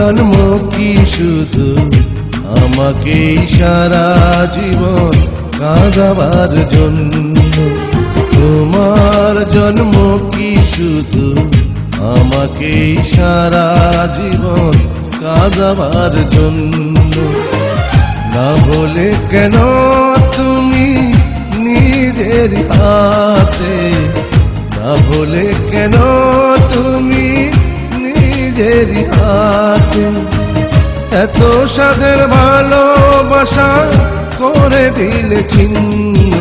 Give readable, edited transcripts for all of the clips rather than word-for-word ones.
জন্ম কি শুধু আমাকেই সারা জীবন কাঁদাবার জন্য? তোমার জন্ম কি শুধু আমাকেই সারা জীবন কাঁদাবার জন্য? না হলে কেন তুমি নিজের হাতে, না হলে কেন তুমি নিজের হাতে এত সাধের ভালোবাসা করে দিলে ছিন্ন?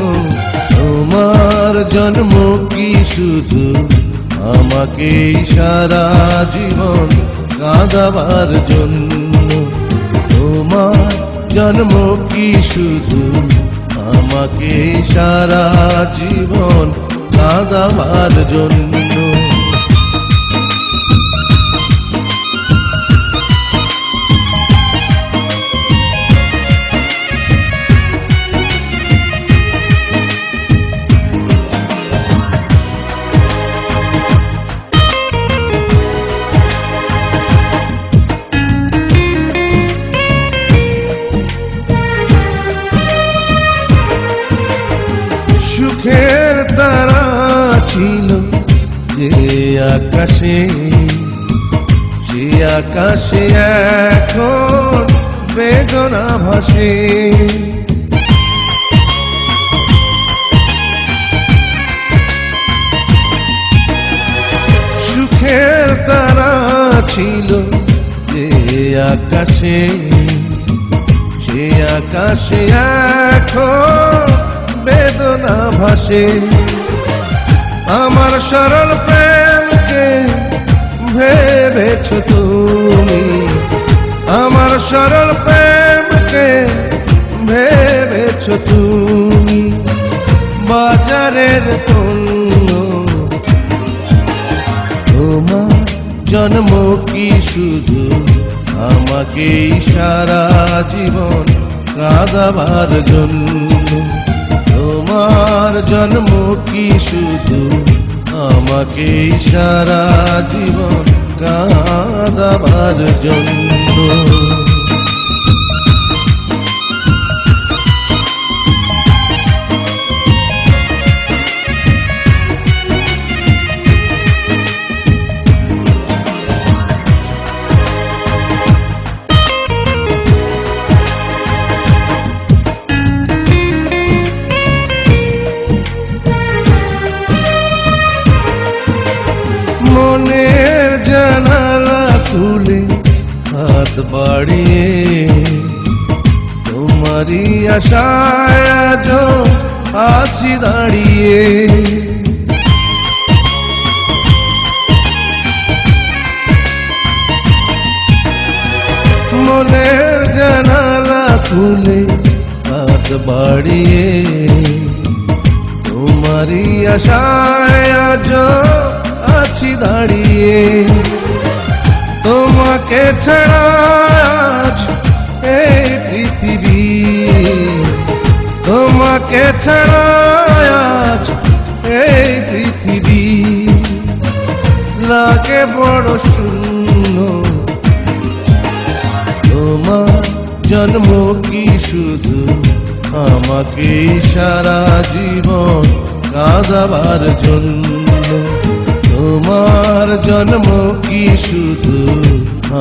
তোমার জন্ম কি শুধু আমাকেই সারা জীবন কাঁদাবার জন্য? তোমার জন্ম কি শুধু আমাকেই সারা জীবন কাঁদাবার জন্য? সুখের তারা ছিল যে আকাশে, সে আকাশে এখন বেদনা ভাসে। সুখের তারা ছিল যে আকাশে, সে আকাশে এখন বেদনা ভাসে। আমার সরল প্রেমকে ভেবেছ তুমি, আমার সরল প্রেমকে ভেবেছ তুমি বাজারের পণ্য। তোমার জন্ম কি শুধু আমাকেই সারা জীবন কাঁদাবার জন্য? তোমার জন্ম কি শুধু আমাকেই সারা জীবন কাঁদাবার জন্য? মনের জানালা খুলে হাত বাড়িয়ে তোমারই আশায় আজো আছি দাঁড়িয়ে। মনের জানালা খুলে হাত বাড়িয়ে তোমারই আশায় আজো আছি দাঁড়িয়ে। তোমাকে ছাড়া আজ এই পৃথিবী, তোমাকে ছাড়া আজ এই পৃথিবী লাগে বড় শূন্য। তোমার জন্ম কি শুধু আমাকেই সারা জীবন কাঁদাবার জন্য? তোমার জন্ম কি শুধু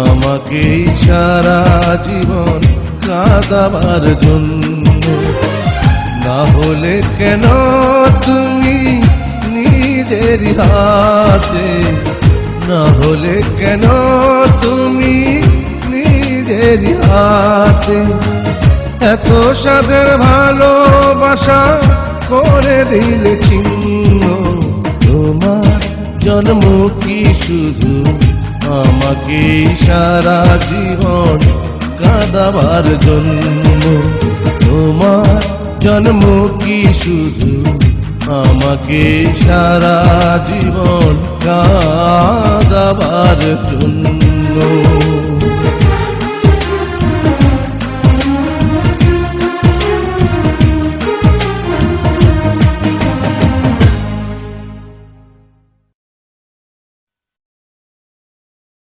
আমাকেই সারা জীবন কাঁদাবার জন্য? না হলে কেন তুমি নিজের হাতে, না হলে কেন তুমি নিজের হাতে এত সাধের ভালোবাসা করে দিলে ছিন্ন? তোমার জন্ম কি শুধু আমাকেই সারা জীবন কাঁদাবার জন্য? তোমার জন্ম কি শুধু আমাকেই সারা জীবন কাঁদাবার জন্য?